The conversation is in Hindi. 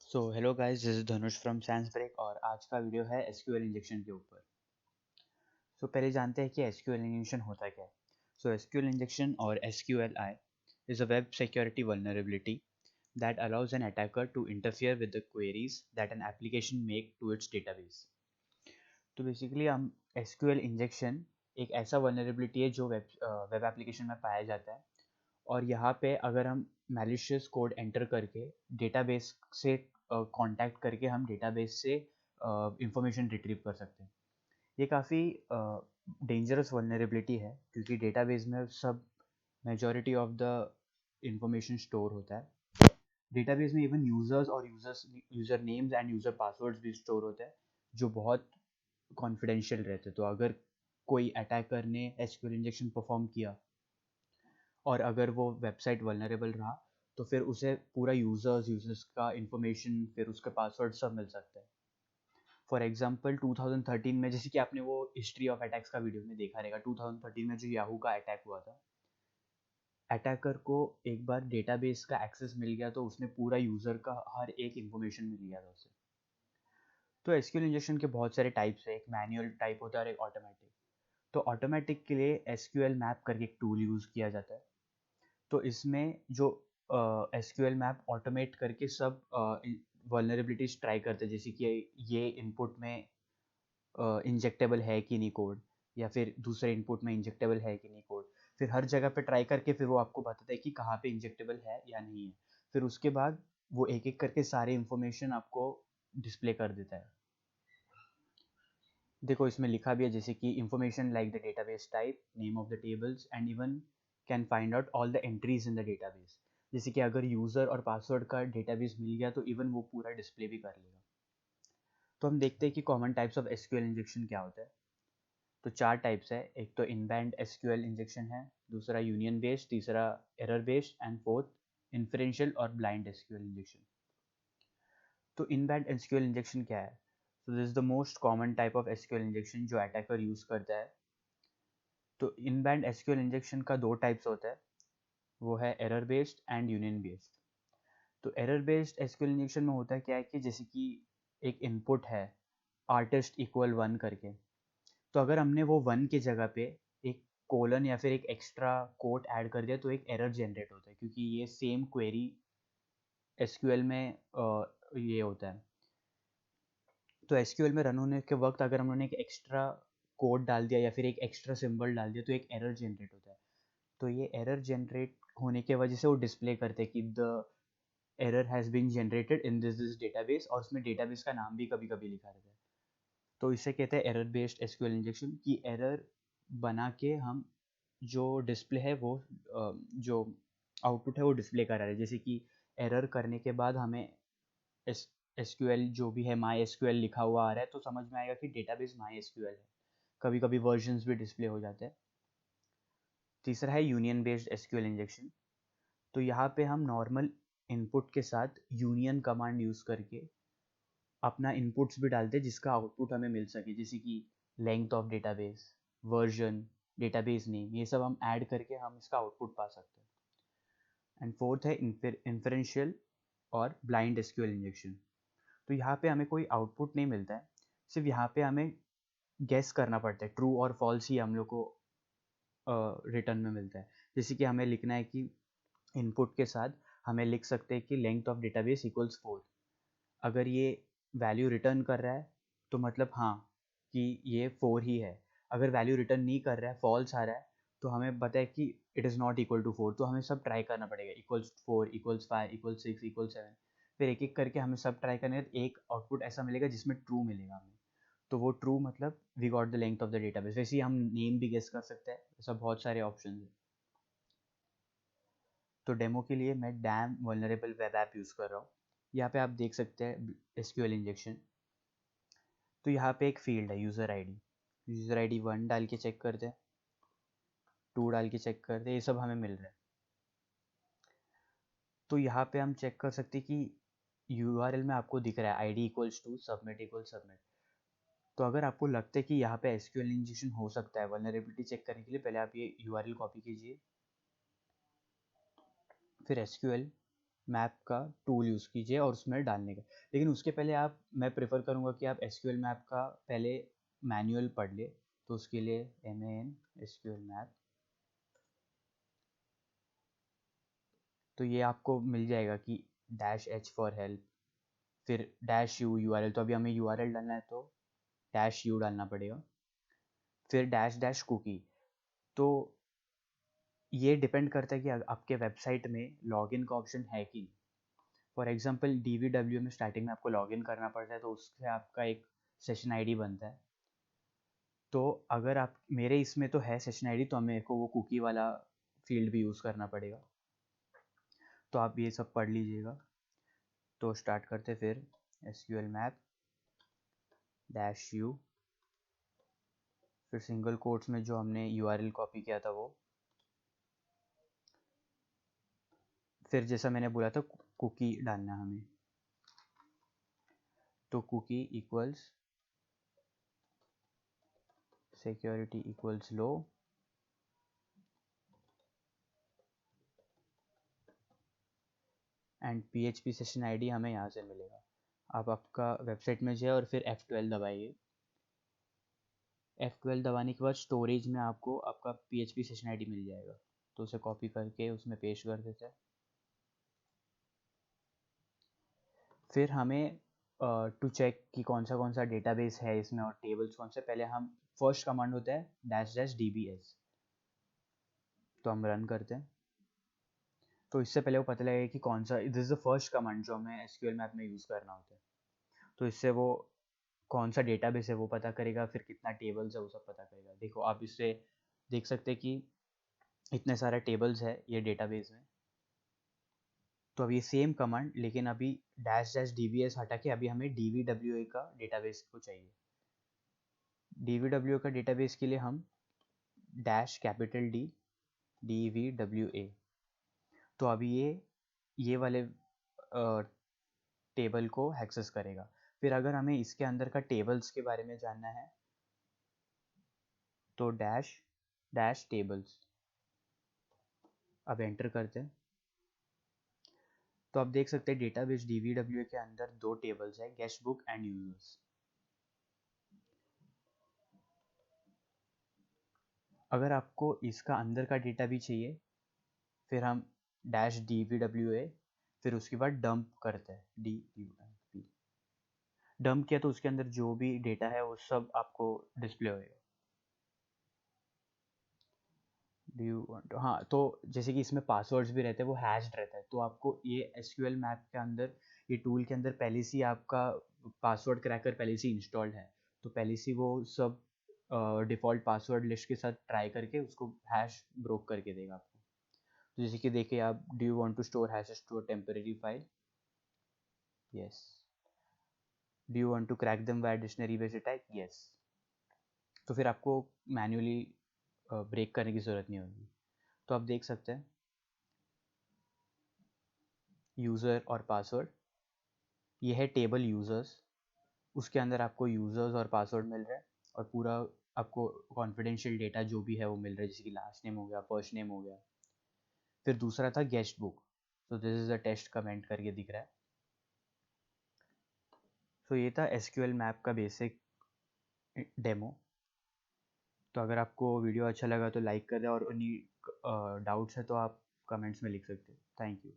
So hello guys, this is Dhanush from science break और आज का वीडियो है एसक्यूएल इंजेक्शन के ऊपर। पहले जानते हैं कि एसक्यूएल इंजेक्शन होता क्या है। एसक्यूएल इंजेक्शन और एसक्यूएलआई is a web security vulnerability that allows an attacker to interfere with the queries that an application make to its database. तो बेसिकली हम एसक्यूएल इंजेक्शन एक ऐसा vulnerability है जो वेब एप्लीकेशन में पाया जाता है और यहाँ पे अगर हम मैलिशियस कोड एंटर करके डेटाबेस से कांटेक्ट करके हम डेटाबेस से इंफॉर्मेशन रिट्रीव कर सकते हैं। ये काफ़ी डेंजरस वल्नरेबिलिटी है क्योंकि डेटाबेस में सब majority of the information store होता है। डेटाबेस में even user names end user passwords भी स्टोर होते हैं जो बहुत कॉन्फिडेंशियल रहते हैं। तो अगर कोई अटैकर ने एसक्यूएल इंजेक्शन परफॉर्म किया और अगर वो वेबसाइट वल्नरेबल रहा तो फिर उसे पूरा यूजर्स का इंफॉर्मेशन फिर उसका पासवर्ड सब मिल सकता है। फॉर एग्जांपल 2013 में, जैसे कि आपने वो हिस्ट्री ऑफ अटैक्स का वीडियो में देखा रहेगा, 2013 में जो याहू का अटैक हुआ था, अटैकर को एक बार डेटाबेस का एक्सेस मिल गया तो उसने पूरा यूजर का हर एक इंफॉर्मेशन मिल गया था उसे। तो एसक्यूएल इंजेक्शन के बहुत सारे टाइप्स है, एक मैनुअल टाइप होता है और एक ऑटोमेटिक। तो ऑटोमेटिक के लिए एसक्यूएल मैप करके एक टूल यूज़ किया जाता है। तो इसमें जो एसक्यूएल मैप ऑटोमेट करके सब वल्नरेबिलिटीज ट्राई करते हैं, जैसे कि ये इनपुट में इंजेक्टेबल है कि नहीं कोड, या फिर दूसरे इनपुट में इंजेक्टेबल है कि नहीं कोड। फिर हर जगह पे ट्राई करके फिर वो आपको बताता है कि कहाँ पे इंजेक्टेबल है या नहीं है। फिर उसके बाद वो एक एक करके सारे इंफॉर्मेशन आपको डिस्प्ले कर देता है। देखो इसमें लिखा भी है जैसे कि information like the database type, name of the tables and even can find out all the entries in the database. जैसे कि अगर यूज़र और पासवर्ड का डेटाबेस मिल गया तो इवन वो पूरा डिस्प्ले भी कर लेगा। तो हम देखते हैं कि common types of SQL injection क्या होता है। तो चार टाइप्स है, एक तो इनबाउंड एसक्यूएल इंजेक्शन है, दूसरा यूनियन बेस्ड, तीसरा error based and fourth inferential और ब्लाइंड एसक्यूएल इंजेक्शन। तो इनबाउंड एसक्यूएल इंजेक्शन क्या है? So this is the most common type of SQL injection जो अटैकर यूज करता है। तो इनबाउंड एसक्यूएल इंजेक्शन का दो टाइप्स होता है, वो है error based and union based. तो एरर बेस्ड एसक्यूएल इंजेक्शन में होता है क्या है कि जैसे कि एक इनपुट है आर्टिस्ट इक्वल 1 करके, तो अगर हमने वो 1 की जगह पे एक कोलन या फिर एक एक्स्ट्रा कोट ऐड कर दिया तो एक एरर जनरेट होता है, क्योंकि ये सेम क्वेरी एसक्यूएल में ये होता है। तो एसक्यूएल में रन होने के वक्त अगर हमने एक एक्स्ट्रा कोड डाल दिया या फिर एक एक्स्ट्रा सिंबल डाल दिया तो एक एरर जनरेट होता है। तो ये एरर जनरेट होने के वजह से वो डिस्प्ले करते हैं कि the error has been generated in this database, और उसमें डेटाबेस का नाम भी कभी कभी लिखा रहता है। तो इसे कहते हैं एरर बेस्ड एसक्यूएल इंजेक्शन, की एरर बना के हम जो डिस्प्ले है वो जो आउटपुट है वो डिस्प्ले करा रहे हैं। जैसे कि एरर करने के बाद हमें एस एसक्यूएल जो भी है माई एसक्यूएल लिखा हुआ आ रहा है तो समझ में आएगा कि डेटाबेस माई एसक्यूएल है। कभी कभी वर्जन्स भी डिस्प्ले हो जाते हैं। तीसरा है यूनियन बेस्ड एसक्यूएल इंजेक्शन। तो यहाँ पे हम नॉर्मल इनपुट के साथ यूनियन कमांड यूज़ करके अपना इनपुट्स भी डालते हैं जिसका आउटपुट हमें मिल सके, जैसे कि length of database, version, database name, ये सब हम ऐड करके हम इसका आउटपुट पा सकते हैं। एंड फोर्थ है इन्फरेंशियल और ब्लाइंड एसक्यूएल इंजेक्शन। तो यहाँ पे हमें कोई आउटपुट नहीं मिलता है, सिर्फ यहाँ पे हमें गेस करना पड़ता है, ट्रू और फॉल्स ही हम लोग को रिटर्न में मिलता है। जैसे कि हमें लिखना है कि इनपुट के साथ हमें लिख सकते हैं कि लेंथ ऑफ डेटाबेस इक्वल्स 4। अगर ये वैल्यू रिटर्न कर रहा है तो मतलब हाँ कि ये 4 ही है। अगर वैल्यू रिटर्न नहीं कर रहा है, फॉल्स आ रहा है, तो हमें पता है कि it is not equal to 4। तो हमें सब ट्राई करना पड़ेगा, इक्वल्स 4, इक्वल्स 5, इक्वल्स 6, इक्वल्स 7। फिर एक एक करके हमें सब ट्राई करने हैं, एक आउटपुट ऐसा मिलेगा जिसमें ट्रू मिलेगा हमें। तो वो ट्रू मतलब we got the length of the database. वैसे ही हम नेम भी गेस कर सकते हैं, ऐसा बहुत सारे ऑप्शन है। तो डेमो के लिए मैं dam vulnerable web app use कर रहा हूँ। यहाँ पे आप देख सकते हैं एसक्यूएल इंजेक्शन। तो यहाँ पे एक फील्ड है यूज़र आईडी। यूज़र आईडी 1 डाल के चेक करते हैं, 2 डाल के चेक करते हैं, ये सब हमें मिल रहा है। तो यहाँ पे हम चेक कर सकते हैं कि यूआरएल में आपको दिख रहा है ID equals to submit equal submit. तो अगर आपको लगता है कि यहाँ पे एसक्यूएल इंजेक्शन हो सकता है, वल्नरेबिलिटी चेक करने के लिए पहले आप ये यूआरएल कॉपी कीजिए, फिर एसक्यूएल मैप का टूल यूज़ कीजिए और उसमें डालने का। लेकिन उसके पहले मैं प्रेफर करूँगा कि आप एसक्यूएल मैप का पहले मैनुअल पढ़ ले। तो उसके लिए MAN SQL मैप, तो ये आपको मिल जाएगा कि -H फॉर हेल्प, फिर -U URL। तो अभी हमें URL डालना है तो -U डालना पड़ेगा, फिर --कुकी। तो ये डिपेंड करता है कि आपके वेबसाइट में लॉगिन का ऑप्शन है कि नहीं। फॉर एग्जांपल DVW में स्टार्टिंग में आपको लॉगिन करना पड़ता है, तो उससे आपका एक सेशन आईडी बनता है। तो अगर आप मेरे इसमें तो है सेशन आईडी, तो मेरे को वो कुकी वाला फील्ड भी यूज़ करना पड़ेगा। तो आप ये सब पढ़ लीजिएगा। तो स्टार्ट करते फिर SQL मैप -U, फिर सिंगल कोट्स में जो हमने URL कॉपी किया था वो, फिर जैसा मैंने बोला था कुकी डालना हमें। तो cookie equals security equals low, and PHP session ID हमें यहाँ से मिलेगा। आप आपका वेबसाइट में जाए और फिर F12 दबाइए। F12 दबाने के बाद स्टोरेज में आपको आपका PHP सेशन आईडी मिल जाएगा। तो उसे कॉपी करके उसमें पेस्ट कर देते हैं। फिर हमें टू चेक कि कौन सा डेटाबेस है इसमें और टेबल्स कौन से, पहले हम फर्स्ट कमांड होता है -dbs। तो हम रन करते हैं। तो इससे पहले वो पता लगेगा कि कौन सा, this is the first command जो हमें SQL मैप में यूज़ करना होता है। तो इससे वो कौन सा डेटाबेस है वो पता करेगा, फिर कितना टेबल्स है वो सब पता करेगा। देखो आप इससे देख सकते हैं कि इतने सारे टेबल्स है ये डेटाबेस में। तो अब ये सेम कमांड, लेकिन अभी -dbs हटा के अभी हमें DVWA का डेटाबेस को चाहिए। DVWA का डेटाबेस के लिए हम -D DVWA। तो अभी ये वाले टेबल को एक्सेस करेगा। फिर अगर हमें इसके अंदर का टेबल्स के बारे में जानना है तो --टेबल्स। अब एंटर करते हैं। तो आप देख सकते हैं डेटाबेस DVWA के अंदर दो टेबल्स है, गेस्ट बुक एंड यूजर्स। अगर आपको इसका अंदर का डेटा भी चाहिए, फिर हम -dvwa, फिर उसके बाद डंप करते हैं dump। डंप किया तो उसके अंदर जो भी डेटा है वो सब आपको डिस्प्ले होएगा। हाँ, तो जैसे कि इसमें पासवर्ड्स भी रहते हैं, वो हैश्ड रहता है। तो आपको ये SQL मैप के अंदर, ये टूल के अंदर पहले से ही आपका पासवर्ड क्रैकर पहले से इंस्टॉल्ड है। तो पहले से वो सब डिफ़ॉल्ट पासवर्ड लिस्ट के साथ ट्राई करके उसको हैश ब्रोक करके देगा आपको। तो जैसे कि देखिए आप, do you want to store hashes to a temporary file? Yes. Do you want to crack them via dictionary based attack? Yes. तो फिर आपको मैन्युअली ब्रेक करने की ज़रूरत नहीं होगी। तो आप देख सकते हैं यूज़र और पासवर्ड, ये है टेबल यूज़र्स। उसके अंदर आपको यूज़र्स और पासवर्ड मिल रहा है, और पूरा आपको कॉन्फिडेंशियल डेटा जो भी है वो मिल रहा है, जैसे कि लास्ट नेम हो गया, फर्स्ट नेम हो गया। फिर दूसरा था गेस्ट बुक। तो this is a test comment करके दिख रहा है। तो ये था SQL मैप का बेसिक डेमो। तो अगर आपको वीडियो अच्छा लगा तो लाइक कर दें, और उन्हीं डाउट्स है तो आप कमेंट्स में लिख सकते हैं। Thank you.